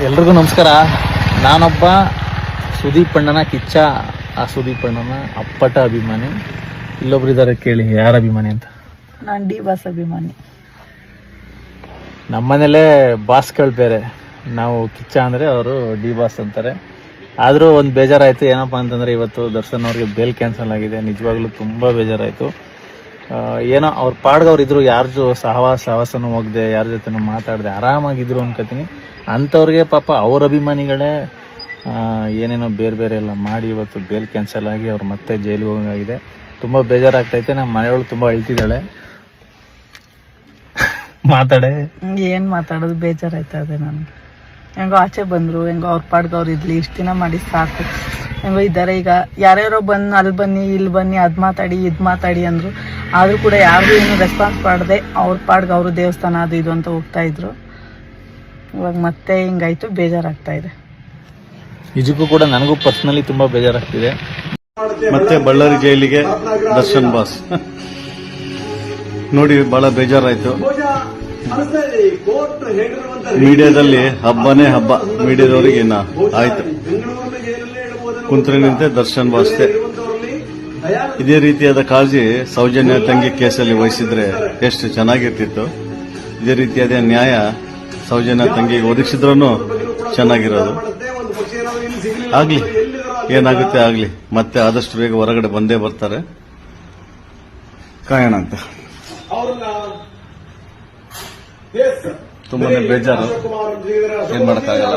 ಎಲ್ರಿಗೂ ನಮಸ್ಕಾರ. ನಾನೊಬ್ಬ ಸುದೀಪ್ ಅಣ್ಣನ ಕಿಚ್ಚ, ಆ ಸುದೀಪ್ ಅಣ್ಣನ ಅಪ್ಪಟ ಅಭಿಮಾನಿ. ಇಲ್ಲೊಬ್ರು ಇದ್ದಾರೆ, ಕೇಳಿ ಯಾರ ಅಭಿಮಾನಿ ಅಂತ. ನಾನು ಡಿ ಬಾಸ್ ಅಭಿಮಾನಿ. ನಮ್ಮನೇಲೇ ಬಾಸ್ಗಳು ಬೇರೆ, ನಾವು ಕಿಚ್ಚ ಅಂದರೆ ಅವರು ಡಿ ಬಾಸ್ ಅಂತಾರೆ. ಆದರೂ ಒಂದು ಬೇಜಾರಾಯಿತು, ಏನಪ್ಪ ಅಂತಂದರೆ ಇವತ್ತು ದರ್ಶನ್ ಅವ್ರಿಗೆ ಬೇಲ್ ಕ್ಯಾನ್ಸಲ್ ಆಗಿದೆ. ನಿಜವಾಗ್ಲೂ ತುಂಬ ಬೇಜಾರಾಯಿತು. ಏನೋ ಅವ್ರ ಪಾಡ್ಗವ್ರು ಇದ್ರು, ಯಾರ ಸಹವಾಸನೂ ಹೋಗದೆ, ಯಾರ ಜೊತೆನೂ ಮಾತಾಡದೆ ಆರಾಮಾಗಿದ್ರು ಅನ್ಕೋತೀನಿ. ಅಂಥವ್ರಿಗೆ ಪಾಪ ಅವ್ರ ಅಭಿಮಾನಿಗಳೇ ಏನೇನೋ ಬೇರೆ ಎಲ್ಲ ಮಾಡಿ ಇವತ್ತು ಬೇಲ್ ಕ್ಯಾನ್ಸಲ್ ಆಗಿ ಅವ್ರು ಮತ್ತೆ ಜೈಲಿಗೆ ಹೋಗಂಗಾಗಿದೆ. ತುಂಬ ಬೇಜಾರಾಗ್ತೈತೆ. ನಮ್ಮ ಮನೆಯೊಳಗೆ ತುಂಬ ಅಳ್ತಿದ್ದಾಳೆ. ಮಾತಾಡೆ ಏನು ಮಾತಾಡೋದು, ಬೇಜಾರಾಯ್ತದೆ ನನಗೆ. ಹೆಂಗೋ ಆಚೆ ಬಂದರು, ಹೆಂಗೋ ಅವ್ರ ಪಾಡ್ಗವ್ರು ಇರಲಿ, ಇಷ್ಟು ದಿನ ಮಾಡಿ ಸಾಕು. ಹೆಂಗೋ ಇದ್ದಾರೆ. ಈಗ ಯಾರ್ಯಾರೋ ಬಂದು ಅಲ್ಲಿ ಬನ್ನಿ ಇಲ್ಲಿ ಬನ್ನಿ ಅದು ಮಾತಾಡಿ ಇದು ಮಾತಾಡಿ ಅಂದರು. ಆದರೂ ಕೂಡ ಯಾರಿಗೂ ಏನು ರೆಸ್ಪಾನ್ಸ್ ಮಾಡದೆ ಅವ್ರ ಪಾಡ್ಗೆ ಅವರು ದೇವಸ್ಥಾನ ಅದು ಇದು ಅಂತ ಹೋಗ್ತಾ ಇದ್ರು. ಇವಾಗ ಮತ್ತೆ ಹಿಂಗಾಯ್ತು, ಬೇಜಾರಾಗ್ತಾ ಇದೆ. ನಿಜಕ್ಕೂ ಕೂಡ ನನಗೂ ಪರ್ಸನಲಿ ತುಂಬ ಬೇಜಾರಾಗ್ತಿದೆ. ಮತ್ತೆ ಬಳ್ಳಾರಿ ಜೈಲಿಗೆ ದರ್ಶನ್ ಬಾಸ್ ನೋಡಿ ಬಹಳ ಬೇಜಾರಾಯ್ತು. ಮೀಡಿಯಾದಲ್ಲಿ ಹಬ್ಬನೇ ಹಬ್ಬ, ಮೀಡಿಯಾದವರಿಗೆ ಆಯ್ತು. ಕುಂತ್ರೆ ದರ್ಶನ್ ಬಾಸ್ತೆ ಇದೇ ರೀತಿಯಾದ ಕಾಳಜಿ ಸೌಜನ್ಯ ತಂಗಿ ಕೇಸಲ್ಲಿ ವಹಿಸಿದ್ರೆ ಎಷ್ಟು ಚೆನ್ನಾಗಿರ್ತಿತ್ತು. ಇದೇ ರೀತಿಯಾದ ನ್ಯಾಯ ಸೌಜನ್ಯ ತಂಗಿಗೆ ಒದಗಿಸಿದ್ರೂ ಚೆನ್ನಾಗಿರೋದು. ಆಗ್ಲಿ, ಏನಾಗುತ್ತೆ ಆಗ್ಲಿ. ಮತ್ತೆ ಆದಷ್ಟು ಬೇಗ ಹೊರಗಡೆ ಬಂದೇ ಬರ್ತಾರೆ, ಕಾಯೋಣ ಅಂತ. ತುಂಬಾನೇ ಬೇಜಾರು, ಏನ್ ಮಾಡಕ್ಕಾಗಲ್ಲ.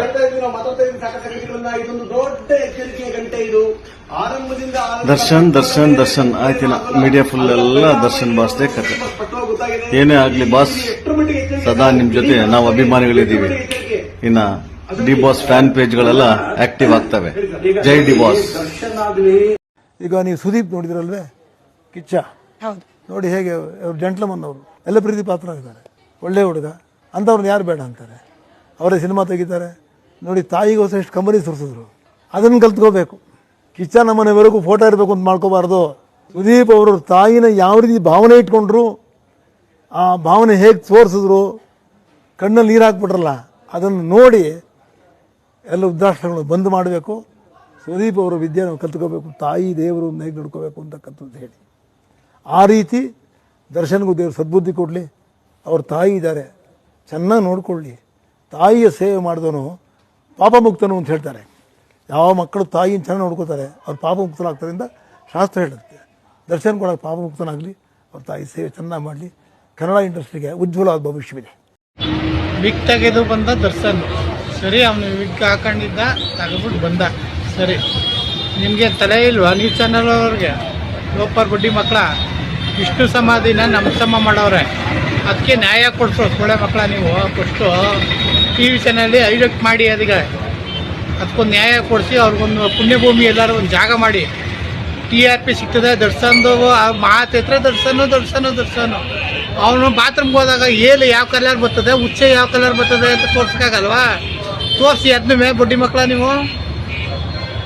ದರ್ಶನ್ ದರ್ಶನ್ ದರ್ಶನ್ ಆಯ್ತಿನ ಮೀಡಿಯಾ ಫುಲ್ ಎಲ್ಲ ದರ್ಶನ್ ಬಾಸ್ದೇ ಕತೆ. ಏನೇ ಆಗ್ಲಿ ಬಾಸ್, ಸದಾ ನಿಮ್ ಜೊತೆ ನಾವು ಅಭಿಮಾನಿಗಳಿದ್ದೀವಿ. ಇನ್ನ ಡಿ ಬಾಸ್ ಫ್ಯಾನ್ ಪೇಜ್ಗಳೆಲ್ಲ ಆಕ್ಟಿವ್ ಆಗ್ತವೆ. ಜೈ ಡಿ ಬಾಸ್. ಈಗ ನೀವು ಸುದೀಪ್ ನೋಡಿದ್ರಲ್ವೇ, ಕಿಚ್ಚ ನೋಡಿ ಹೇಗೆ ಜೆಂಟ್ಲ್ಮನ್ ಅವರು ಎಲ್ಲ ಪ್ರೀತಿ ಪಾತ್ರರಾಗಿದ್ದಾರೆ. ಒಳ್ಳೆ ಹುಡುಗ, ಅಂಥವ್ರನ್ನ ಯಾರು ಬೇಡ ಅಂತಾರೆ. ಅವರೇ ಸಿನಿಮಾ ತೆಗಿತಾರೆ ನೋಡಿ. ತಾಯಿಗೋಸ್ಕರ ಎಷ್ಟು ಕಂಬನಿ ಸುರಿಸಿದ್ರು, ಅದನ್ನು ಕಲ್ತ್ಕೋಬೇಕು. ಕಿಚ್ಚ ನಮ್ಮನೆವರೆಗೂ ಫೋಟೋ ಇರಬೇಕು ಅಂತ ಮಾಡ್ಕೋಬಾರ್ದು. ಸುದೀಪ್ ಅವರು ತಾಯಿನ ಯಾವ ರೀತಿ ಭಾವನೆ ಇಟ್ಕೊಂಡ್ರು, ಆ ಭಾವನೆ ಹೇಗೆ ತೋರಿಸಿದ್ರು, ಕಣ್ಣಲ್ಲಿ ನೀರು ಹಾಕ್ಬಿಟ್ರಲ್ಲ, ಅದನ್ನು ನೋಡಿ ಎಲ್ಲ ವೃದ್ಧಾಶ್ರಮಗಳು ಬಂದ್ ಮಾಡಬೇಕು. ಸುದೀಪ್ ಅವರು ವಿದ್ಯೆ ನಾವು ಕಲ್ತ್ಕೋಬೇಕು, ತಾಯಿ ದೇವರು ಹೇಗೆ ನಡ್ಕೋಬೇಕು ಅಂತಕ್ಕಂಥದ್ದು ಹೇಳಿ. ಆ ರೀತಿ ದರ್ಶನ್ಗೂ ದೇವರು ಸದ್ಬುದ್ಧಿ ಕೊಡಲಿ. ಅವ್ರ ತಾಯಿ ಇದ್ದಾರೆ, ಚೆನ್ನಾಗಿ ನೋಡ್ಕೊಳ್ಳಿ. ತಾಯಿಯ ಸೇವೆ ಮಾಡಿದವನು ಪಾಪ ಮುಕ್ತನು ಅಂತ ಹೇಳ್ತಾರೆ. ಯಾವ ಮಕ್ಕಳು ತಾಯಿನ ಚೆನ್ನಾಗಿ ನೋಡ್ಕೋತಾರೆ ಅವ್ರು ಪಾಪ ಮುಕ್ತನಾಗ್ತಾರೆ ಅಂತ ಶಾಸ್ತ್ರ ಹೇಳುತ್ತೆ. ದರ್ಶನ್ ಕೂಡ ಪಾಪ ಮುಕ್ತನಾಗಲಿ, ಅವ್ರ ತಾಯಿ ಸೇವೆ ಚೆನ್ನಾಗಿ ಮಾಡಲಿ. ಕನ್ನಡ ಇಂಡಸ್ಟ್ರಿಗೆ ಉಜ್ವಲವಾದ ಭವಿಷ್ಯವಿದೆ. ವಿಗ್ ತೆಗೆದು ಬಂದ ದರ್ಶನ್ ಸರಿ, ಅವನು ವಿಗ್ ಹಾಕೊಂಡಿದ್ದ, ತೆಗೆದ್ಬಿಟ್ಟು ಬಂದ ಸರಿ. ನಿಮಗೆ ತಲೆ ಇಲ್ವಾ ನ್ಯೂಸ್ ಚಾನಲ್ ಅವ್ರಿಗೆ? ಲೋಪರ್ ಬಡ್ಡಿ ಮಕ್ಕಳ ವಿಷ್ಣು ಸಮಾಧಿನ ನಮ್ಮ ಸಮ ಮಾಡವ್ರೆ, ಅದಕ್ಕೆ ನ್ಯಾಯ ಕೊಡಿಸೋ ಸೊಳ್ಳೆ ಮಕ್ಕಳ. ನೀವು ಫಸ್ಟು ಟಿ ವಿ ಚಾನಲ್ಲಿ ಐಡಕ್ಟ್ ಮಾಡಿ, ಅದಕ್ಕೆ ಅದಕ್ಕೊಂದು ನ್ಯಾಯ ಕೊಡಿಸಿ ಅವ್ರಿಗೊಂದು ಪುಣ್ಯಭೂಮಿ ಎಲ್ಲರೂ ಒಂದು ಜಾಗ ಮಾಡಿ. TRP ಸಿಗ್ತದೆ. ದರ್ಶನ್ದು ಮಾತೆತ್ರ ದರ್ಶನು ಅವನು ಬಾತ್ರೂಮ್ಗೆ ಹೋದಾಗ ಏಳು ಯಾವ ಕಲರ್ ಬರ್ತದೆ, ಉಚ್ಚೆ ಯಾವ ಕಲರ್ ಬರ್ತದೆ ಅಂತ ತೋರ್ಸಕ್ಕಾಗಲ್ವಾ? ತೋರಿಸಿ ಅದನ್ನ ಬಡ್ಡಿ ಮಕ್ಕಳ. ನೀವು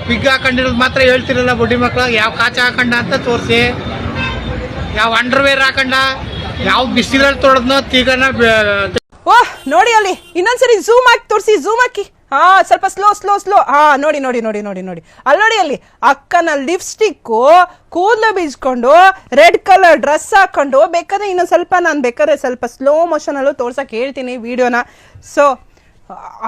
ವಿಗ್ ಹಾಕೊಂಡಿರೋದು ಮಾತ್ರ ಹೇಳ್ತಿರಲ್ಲ ಬಡ್ಡಿ ಮಕ್ಕಳ. ಯಾವ ಕಾಚ ಹಾಕೊಂಡ ಅಂತ ತೋರಿಸಿ, ಯಾವ ಅಂಡರ್ವೇರ್ ಹಾಕೊಂಡ, ಯಾವ ಬಿಸಿಲಲ್ಲಿ ತೊಳೆದ್ನೋ ತೀಗನ. ಓಹ್ ನೋಡಿ ಅಲ್ಲಿ ಇನ್ನೊಂದ್ಸರಿ ಝೂಮ್ ಹಾಕಿ ತೋರಿಸಿ, ಝೂಮ್ ಹಾಕಿ. ಹಾ, ಸ್ವಲ್ಪ ಸ್ಲೋ. ಹಾ, ನೋಡಿ ಅಲ್ಲಿ ನೋಡಿ ಅಲ್ಲಿ ಅಕ್ಕನ ಲಿಪ್ಸ್ಟಿಕ್ಕು, ಕೂದಲು ಬೀಸ್ಕೊಂಡು, ರೆಡ್ ಕಲರ್ ಡ್ರೆಸ್ ಹಾಕೊಂಡು. ಬೇಕಾದ್ರೆ ಇನ್ನೊಂದು ಸ್ವಲ್ಪ ನಾನು ಬೇಕಾದ್ರೆ ಸ್ವಲ್ಪ ಸ್ಲೋ ಮೋಷನಲ್ಲೂ ತೋರ್ಸಕ್ಕೆ ಹೇಳ್ತೀನಿ ವಿಡಿಯೋನ. ಸೊ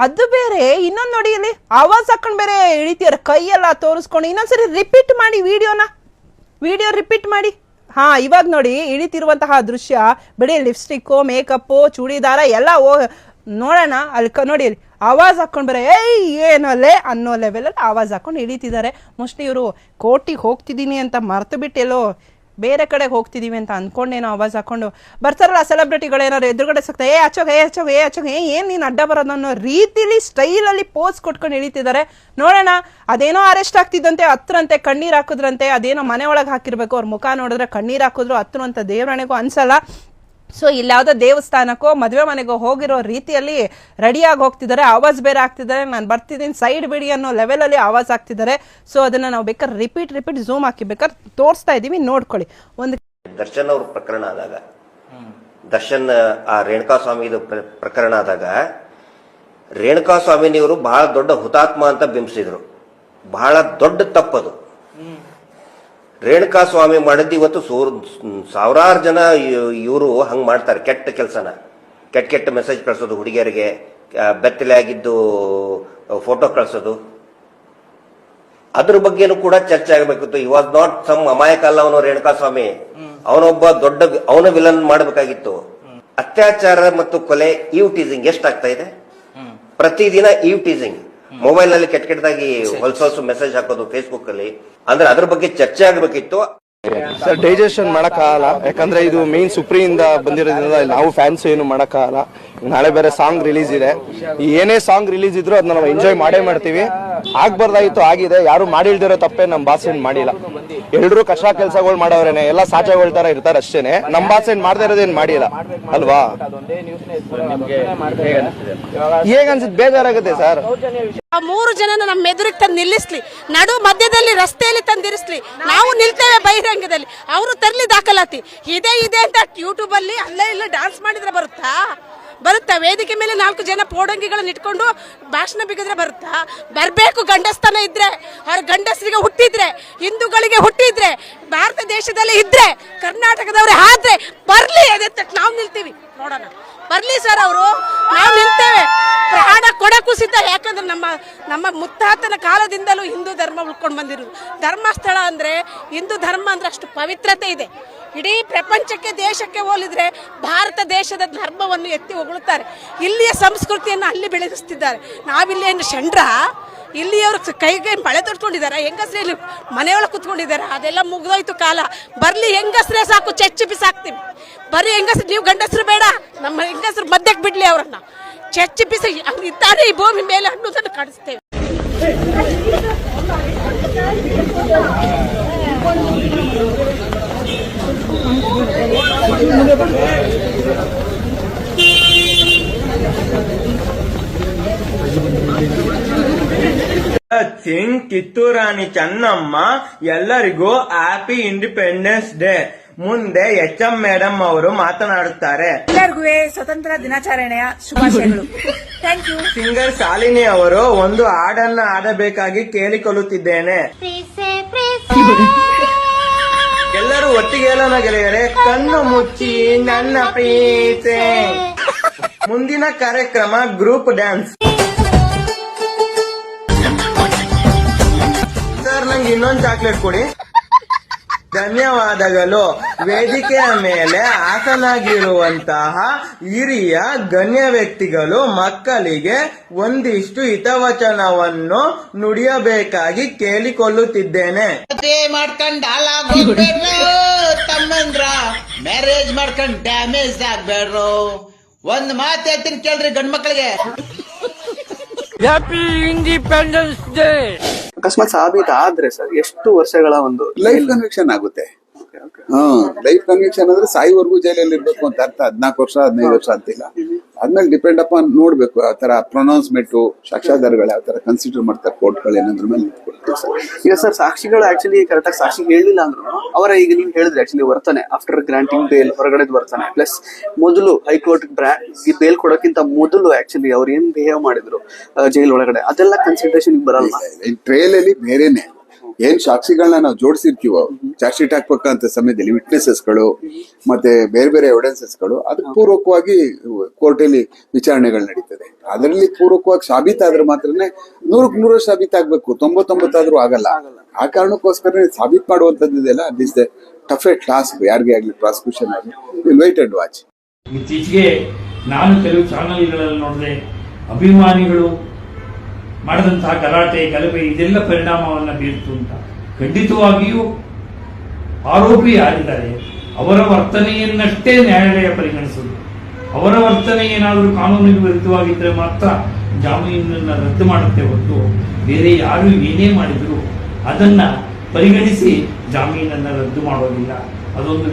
ಅದು ಬೇರೆ. ಇನ್ನೊಂದು ನೋಡಿ ಅಲ್ಲಿ ಆವಾಜ್ ಹಾಕೊಂಡು ಬೇರೆ ಇಳಿತೀರ, ಕೈಯೆಲ್ಲ ತೋರಿಸ್ಕೊಂಡು. ಇನ್ನೊಂದ್ಸರಿ ರಿಪೀಟ್ ಮಾಡಿ ವಿಡಿಯೋ ರಿಪೀಟ್ ಮಾಡಿ. ಹಾ, ಇವಾಗ ನೋಡಿ ಇಳಿತಿರುವಂತಹ ದೃಶ್ಯ. ಬಿಡಿ, ಲಿಪ್ಸ್ಟಿಕ್ಕು, ಮೇಕಪ್ಪು, ಚೂಡಿದಾರ ಎಲ್ಲ ನೋಡೋಣ. ಅಲ್ಲಿ ನೋಡಿ, ಅಲ್ಲಿ ಆವಾಜ್ ಹಾಕೊಂಡು ಬರೋ ಏನೋಲೆ ಅನ್ನೋ ಲೆವೆಲಲ್ಲಿ ಆವಾಜ್ ಹಾಕೊಂಡು ಇಳಿತಿದ್ದಾರೆ. ಮೋಸ್ಟ್ಲಿ ಇವರು ಕೋರ್ಟಿಗೆ ಹೋಗ್ತಿದ್ದೀನಿ ಅಂತ ಮರ್ತು ಬಿಟ್ಟೆಲ್ಲೋ ಬೇರೆ ಕಡೆಗೆ ಹೋಗ್ತಿದ್ದೀವಿ ಅಂತ ಅಂದ್ಕೊಂಡೇನೋ ಆವಾಜ್ ಹಾಕೊಂಡು ಬರ್ತಾರಲ್ಲ ಸೆಲೆಬ್ರಿಟಿಗಳೇನಾದ್ರು ಎದುರುಗಡೆ ಸಿಗ್ತಾ ಅಚ್ಚೋಗ ಏನು ನೀನು ಅಡ್ಡ ಬರೋದು ಅನ್ನೋ ರೀತಿಲಿ ಸ್ಟೈಲಲ್ಲಿ ಪೋಸ್ ಕೊಟ್ಕೊಂಡು ಇಳಿತಿದ್ದಾರೆ. ನೋಡೋಣ. ಅದೇನೋ ಅರೆಸ್ಟ್ ಆಗ್ತಿದ್ದಂತೆ, ಹತ್ರಂತೆ, ಕಣ್ಣೀರು ಹಾಕಿದ್ರಂತೆ. ಅದೇನೋ ಮನೆ ಒಳಗೆ ಹಾಕಿರ್ಬೇಕು. ಅವ್ರ ಮುಖ ನೋಡಿದ್ರೆ ಕಣ್ಣೀರು ಹಾಕಿದ್ರು ಹತ್ರು ಅಂತ ದೇವರಣೆಗೂ ಅನ್ಸಲ್ಲ. ಸೊ ಇಲ್ಲಿ ಯಾವುದೋ ದೇವಸ್ಥಾನಕ್ಕೋ ಮದುವೆ ಮನೆಗೋ ಹೋಗಿರೋ ರೀತಿಯಲ್ಲಿ ರೆಡಿಯಾಗಿ ಹೋಗ್ತಿದ್ದಾರೆ. ಆವಾಜ್ ಬೇರೆ ಆಗ್ತಿದ್ದಾರೆ. ನಾನು ಬರ್ತಿದ್ದೀನಿ ಸೈಡ್ ಬಿಡಿ ಅನ್ನೋ ಲೆವೆಲಲ್ಲಿ ಆವಾಜ್ ಆಗ್ತಿದ್ದಾರೆ. ಸೊ ಅದನ್ನ ನಾವು ಬೇಕಾದ್ರೆ ರಿಪೀಟ್ ಝೂಮ್ ಹಾಕಿ ಬೇಕಾದ್ರೆ ತೋರಿಸ್ತಾ ಇದೀವಿ, ನೋಡ್ಕೊಳ್ಳಿ. ಒಂದು ದರ್ಶನ್ ಅವ್ರ ಪ್ರಕರಣ ಆದಾಗ, ದರ್ಶನ್ ಆ ರೇಣುಕಾ ಸ್ವಾಮಿ ಪ್ರಕರಣ ಆದಾಗ ರೇಣುಕಾ ಸ್ವಾಮಿನಿಯವರು ಬಹಳ ದೊಡ್ಡ ಹುತಾತ್ಮ ಅಂತ ಬಿಂಬಿಸಿದ್ರು. ಬಹಳ ದೊಡ್ಡ ತಪ್ಪದು. ರೇಣುಕಾ ಸ್ವಾಮಿ ಮಾಡಿದ್ದು ಇವತ್ತು ಸಾವಿರಾರು ಜನ ಇವರು ಹಂಗೆ ಮಾಡ್ತಾರೆ. ಕೆಟ್ಟ ಕೆಲಸನ, ಕೆಟ್ಟ ಮೆಸೇಜ್ ಕಳಿಸೋದು, ಹುಡುಗಿಯರಿಗೆ ಬೆತ್ತಲೆ ಆಗಿದ್ದು ಫೋಟೋ ಕಳಿಸೋದು, ಅದ್ರ ಬಗ್ಗೆನೂ ಕೂಡ ಚರ್ಚೆ ಆಗಬೇಕಿತ್ತು. ಈ ವಾಸ್ ನಾಟ್ ಸಮ್ ಅಮಾಯಕ ಅಲ್ಲ ಅವನು ರೇಣುಕಾ ಸ್ವಾಮಿ. ಅವನೊಬ್ಬ ಅವನ ವಿಲನ್ ಮಾಡಬೇಕಾಗಿತ್ತು. ಅತ್ಯಾಚಾರ ಮತ್ತು ಕೊಲೆ, ಈವ್ ಟೀಸಿಂಗ್ ಎಷ್ಟಾಗ್ತಾ ಇದೆ ಪ್ರತಿದಿನ. ಈವ್ ಟೀಸಿಂಗ್ ಮೊಬೈಲ್ ನಲ್ಲಿ ಕೆಟ್ಟದಾಗಿ ಹೊಲಸು ಮೆಸೇಜ್ ಹಾಕೋದು ಫೇಸ್ಬುಕ್ ಅಲ್ಲಿ. ಅಂದ್ರೆ ಅದ್ರ ಬಗ್ಗೆ ಚರ್ಚೆ ಆಗಬೇಕಿತ್ತು. ಸರ್ ಡೈಜೆಷನ್ ಮಾಡಕ್ಕಾಗಲ್ಲ, ಯಾಕಂದ್ರೆ ಇದು ಮೇನ್ ಸುಪ್ರೀಂದ ಬಂದಿರೋದ್ರಿಂದ ನಾವು ಫ್ಯಾನ್ಸ್ ಏನು ಮಾಡಕ್ಕಾಗಲ್ಲ. ನಾಳೆ ಬೇರೆ ಸಾಂಗ್ ರಿಲೀಸ್ ಇದೆ. ಏನೇ ಸಾಂಗ್ ರಿಲೀಸ್ ಇದ್ರು ಅದನ್ನ ನಾವು ಎಂಜಾಯ್ ಮಾಡೇ ಮಾಡ್ತೀವಿ. ಆಗ್ಬಾರ್ದಾಗಿತ್ತು ಆಗಿದೆ. ಯಾರು ಮಾಡಿಲ್ದಿರೋ ತಪ್ಪೇ ನಮ್ ಬಾಸ್ ಏನ್ ಮಾಡಿಲ್ಲ. ಎಲ್ರು ಕಷ್ಟ ಕೆಲಸಗಳು ಮಾಡವ್ರೇನೆ, ಎಲ್ಲ ಸಾಚೆಗಳ ತರ ಇರ್ತಾರೆ ಅಷ್ಟೇನೆ. ನಮ್ ಬಾಸ್ ಏನ್ ಮಾಡದೇ ಇರೋದೇನ್ ಮಾಡಿಲ್ಲ ಅಲ್ವಾ? ಹೇಗನ್ಸುತ್ತೆ, ಬೇಜಾರಾಗುತ್ತೆ ಸರ್. ಆ 3 ಜನನ ನಮ್ಮ ಎದುರಿಗೆ ತಂದು ನಿಲ್ಲಿಸ್ಲಿ, ನಡು ಮಧ್ಯದಲ್ಲಿ ರಸ್ತೆಯಲ್ಲಿ ತಂದಿರಿಸ್ಲಿ, ನಾವು ನಿಲ್ತೇವೆ ಬಹಿರಂಗದಲ್ಲಿ. ಅವರು ತರ್ಲಿ ದಾಖಲಾತಿ. ಇದೆ ಅಂತ ಯೂಟ್ಯೂಬ್ ಅಲ್ಲಿ ಅಲ್ಲೇ ಇಲ್ಲ ಡ್ಯಾನ್ಸ್ ಮಾಡಿದ್ರೆ ಬರುತ್ತಾ? ವೇದಿಕೆ ಮೇಲೆ 4 ಜನ ಪೋಡಂಗಿಗಳನ್ನ ಇಟ್ಕೊಂಡು ಭಾಷಣ ಬಿಗಿದ್ರೆ ಬರುತ್ತಾ? ಬರ್ಬೇಕು. ಗಂಡಸ್ತನ ಇದ್ರೆ, ಅವ್ರ ಗಂಡಸರಿಗೆ ಹುಟ್ಟಿದ್ರೆ, ಹಿಂದೂಗಳಿಗೆ ಹುಟ್ಟಿದ್ರೆ, ಭಾರತ ದೇಶದಲ್ಲಿ ಇದ್ರೆ, ಕರ್ನಾಟಕದವ್ರೆ ಆದ್ರೆ ಬರ್ಲಿ. ಅದೇ ನಾವು ನಿಲ್ತೀವಿ, ನೋಡೋಣ. ಬರ್ಲಿ ಸರ್ ಅವರು, ನಾವು ನಿಲ್ತೇವೆ. ಪ್ರಾಣ ಕೊಡಕ್ಕೂ ಸಿದ್ಧ. ಯಾಕಂದ್ರೆ ನಮ್ಮ ಮುತ್ತಾತನ ಕಾಲದಿಂದಲೂ ಹಿಂದೂ ಧರ್ಮ ಉಳ್ಕೊಂಡು ಬಂದಿರೋದು. ಧರ್ಮಸ್ಥಳ ಅಂದ್ರೆ, ಹಿಂದೂ ಧರ್ಮ ಅಂದ್ರೆ ಅಷ್ಟು ಪವಿತ್ರತೆ ಇದೆ. ಇಡೀ ಪ್ರಪಂಚಕ್ಕೆ, ದೇಶಕ್ಕೆ ಹೋಲಿದ್ರೆ ಭಾರತ ದೇಶದ ಧರ್ಮವನ್ನು ಎತ್ತಿ ಹೊಗಳುತ್ತಾರೆ. ಇಲ್ಲಿಯ ಸಂಸ್ಕೃತಿಯನ್ನು ಅಲ್ಲಿ ಬೆಳೆಸ್ತಿದ್ದಾರೆ. ನಾವಿಲ್ಲಿ ಏನು ಷಂಡ್ರ? ಇಲ್ಲಿಯವರು ಕೈಗೆ ಬಳೆ ತೊಟ್ಕೊಂಡಿದ್ದಾರೆ, ಹೆಂಗಸ್ರಲ್ಲಿ ಮನೆಯೊಳಗೆ ಕುತ್ಕೊಂಡಿದ್ದಾರೆ. ಅದೆಲ್ಲ ಮುಗ್ದೋಯ್ತು ಕಾಲ. ಬರ್ಲಿ ಹೆಂಗಸ್ರೇ ಸಾಕು, ಚೆಚ್ಚಿ ಬಿಸಾಕ್ತೀವಿ. ಬರೀ ಹೆಂಗಸ್ರು, ನೀವು ಗಂಡಸ್ರು ಬೇಡ, ನಮ್ಮ ಹೆಂಗಸ್ರು ಮಧ್ಯಕ್ಕೆ ಬಿಡ್ಲಿ. ಅವರನ್ನ ಚೆಚ್ಚಿ ಬಿಸಿ ಇದ್ದಾರೆ ಈ ಭೂಮಿ ಮೇಲೆ ಅನ್ನೋದನ್ನು ಕಾಣಿಸ್ತೇವೆ. ಕಿತ್ತೂರು ರಾಣಿ ಚೆನ್ನಮ್ಮ ಎಲ್ಲರಿಗೂ ಹ್ಯಾಪಿ ಇಂಡಿಪೆಂಡೆನ್ಸ್ ಡೇ. ಮುಂದೆ HM ಮೇಡಮ್ ಅವರು ಮಾತನಾಡುತ್ತಾರೆ. ಎಲ್ಲರಿಗೂ ಸ್ವತಂತ್ರ ದಿನಾಚರಣೆಯ ಶುಭಾಶಯಗಳು. Thank you. ಸಿಂಗರ್ ಶಾಲಿನಿ ಅವರು ಒಂದು ಹಾಡನ್ನ ಆಡಬೇಕಾಗಿ ಕೇಳಿಕೊಳ್ಳುತ್ತಿದ್ದೇನೆ. ಎಲ್ಲರೂ ಒಟ್ಟಿಗೆ ಹೇಳೋಣ ಗೆಳೆಯರೆ. ಕಣ್ಣು ಮುಚ್ಚಿ ನನ್ನ ಪ್ರೀತಿ. ಮುಂದಿನ ಕಾರ್ಯಕ್ರಮ ಗ್ರೂಪ್ ಡ್ಯಾನ್ಸ್. ಸರ್ ನಂಗೆ ಇನ್ನೊಂದು ಚಾಕ್ಲೇಟ್ ಕೊಡಿ. ಧನ್ಯವಾದಗಳು. ವೇದಿಕೆಯ ಮೇಲೆ ಆಸನಾಗಿರುವಂತಹ ಹಿರಿಯ ಗಣ್ಯ ವ್ಯಕ್ತಿಗಳು ಮಕ್ಕಳಿಗೆ ಒಂದಿಷ್ಟು ಹಿತವಚನವನ್ನು ನುಡಿಯಬೇಕಾಗಿ ಕೇಳಿಕೊಳ್ಳುತ್ತಿದ್ದೇನೆ. ಮಾಡ್ಕೊಂಡ್ ತಮ್ಮಂದ್ರ ಮ್ಯಾರೇಜ್ ಮಾಡ್ಕೊಂಡ್ ಡ್ಯಾಮೇಜ್ ಆಗ್ಬೇಡ್ರು. ಒಂದ್ ಮಾತು ಹೇಳ್ತೀನಿ ಕೇಳ್ರಿ ಗಂಡ್ ಮಕ್ಳಿಗೆ. Happy independence day. ಅಕಸ್ಮಾತ್ ಸಾಬೀತಾದ್ರೆ ಸರ್ ಎಷ್ಟು ವರ್ಷಗಳ ಒಂದು ಲೈಫ್ ಕನ್ವಿಕ್ಷನ್ ಆಗುತ್ತೆ. ಲೈಫ್ ಕನ್ವಿಕ್ಷನ್ ಅಂದ್ರೆ ಸಾಯಿವರೆಗೂ ಜೈಲಲ್ಲಿ ಇರ್ಬೇಕು ಅಂತ ಅರ್ಥ. 14 ವರ್ಷ 15 ವರ್ಷ ಅಂತಿಲ್ಲ. ಆದ್ಮೇಲೆ ಡಿಪೆಂಡ್ ಅಪಾನ್ ನೋಡ್ಬೇಕು ಆ ತರ ಪ್ರೊನೌನ್ಸ್ಮೆಂಟ್, ಸಾಕ್ಷ್ಯಾಧಾರಗಳು ಯಾವ ತರ ಕನ್ಸಿಡರ್ ಮಾಡ್ತಾರೆ ಕೋರ್ಟ್ಗಳು ಏನಂದ್ರ ಮೇಲೆ. ಈಗ ಸರ್ ಸಾಕ್ಷಿಗಳು ಆಕ್ಚುಲಿ ಕರೆಕ್ಟ್ ಆಗಿ ಸಾಕ್ಷಿ ಹೇಳಿಲ್ಲ ಅಂದ್ರು ಅವರ, ಈಗ ನೀವು ಹೇಳಿದ್ರೆ ಆಕ್ಚುಲಿ ವರ್ತನೆ ಆಫ್ಟರ್ ಗ್ರಾಂಟಿಂಗ್ ಬೇಲ್ ಹೊರಗಡೆ ವರ್ತನೆ, ಪ್ಲಸ್ ಮೊದಲು ಹೈಕೋರ್ಟ್ ಬೇಲ್ ಕೊಡೋಕ್ಕಿಂತ ಮೊದಲು ಆಕ್ಚುಲಿ ಅವ್ರು ಏನ್ ಬಿಹೇವ್ ಮಾಡಿದ್ರು ಜೈಲ್ ಒಳಗಡೆ, ಅದೆಲ್ಲ ಕನ್ಸಿಡರೇಷನ್ ಬರಲ್ಲ. ಟ್ರಯಲ್ ಅಲ್ಲಿ ಬೇರೆನೆ ಏನ್ ಸಾಕ್ಷಿಗಳನ್ನ ನಾವು ಜೋಡಿಸಿರ್ತೀವೋ ಚಾರ್ಜ್ ಶೀಟ್ ಹಾಕ್ಬೇಕಂತ ಸಮಯದಲ್ಲಿ ವಿಟ್ನೆಸಸ್ಗಳು ಮತ್ತೆ ಬೇರೆ ಬೇರೆ ಎವಿಡೆನ್ಸಸ್ಗಳು ಅದಕ್ಕೆ ಪೂರ್ವಕವಾಗಿ ಕೋರ್ಟ್ ಅಲ್ಲಿ ವಿಚಾರಣೆಗಳು ನಡೀತದೆ. ಅದರಲ್ಲಿ ಪೂರ್ವಕವಾಗಿ ಸಾಬೀತಾದ್ರೆ ಮಾತ್ರನೇ 100% ಸಾಬೀತಾಗ್ಬೇಕು. 99 ಆದ್ರೂ ಆಗಲ್ಲ. ಆ ಕಾರಣಕ್ಕೋಸ್ಕರ ಸಾಬೀತ್ ಮಾಡುವಂತದ್ದೆಲ್ಲ ದಿಸ್ ದ ಟಫೆಸ್ಟ್ ಟಾಸ್ಕ್ ಯಾರಿಗೆ ಆಗ್ಲಿ, ಪ್ರಾಸಿಕ್ಯೂಷನ್ ಆಗಲಿ. Will wait and watch. ಇತ್ತೀಚೆಗೆ ನಾನು ಕೆಲವು ಚಾನಲ್ಗಳಲ್ಲಿ ನೋಡಿದೆ, ಅಭಿಮಾನಿಗಳು ಮಾಡಿದಂತಹ ಗಲಾಟೆ ಗಲಭೆ ಇದೆಲ್ಲ ಪರಿಣಾಮವನ್ನು ಬೀರ್ತು ಅಂತ. ಖಂಡಿತವಾಗಿಯೂ ಆರೋಪಿ ಯಾರಿದ್ದಾರೆ ಅವರ ವರ್ತನೆಯನ್ನಷ್ಟೇ ನ್ಯಾಯಾಲಯ ಪರಿಗಣಿಸುವುದು. ಅವರ ವರ್ತನೆ ಏನಾದರೂ ಕಾನೂನಿಗೆ ವಿರುದ್ಧವಾಗಿದ್ದರೆ ಮಾತ್ರ ಜಾಮೀನನ್ನು ರದ್ದು ಮಾಡುತ್ತೆ ಹೊರತು ಬೇರೆ ಯಾರು ಏನೇ ಮಾಡಿದ್ರು ಅದನ್ನ ಪರಿಗಣಿಸಿ ಜಾಮೀನನ್ನು ರದ್ದು ಮಾಡೋದಿಲ್ಲ. ಅದೊಂದು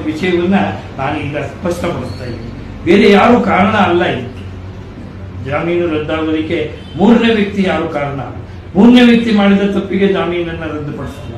ವಿಷಯವನ್ನ ನಾನು ಈಗ ಸ್ಪಷ್ಟಪಡಿಸ್ತಾ ಇದ್ದೀನಿ. ಬೇರೆ ಯಾರು ಕಾರಣ ಅಲ್ಲ. ಇದಕ್ಕೆ ಜಾಮೀನು ರದ್ದಾಗೋದಕ್ಕೆ 3ನೇ ವ್ಯಕ್ತಿ ಯಾರು ಕಾರಣ. 3ನೇ ವ್ಯಕ್ತಿ ಮಾಡಿದ ತಪ್ಪಿಗೆ ಜಾಮೀನನ್ನು ರದ್ದುಪಡಿಸಲ್ಲ.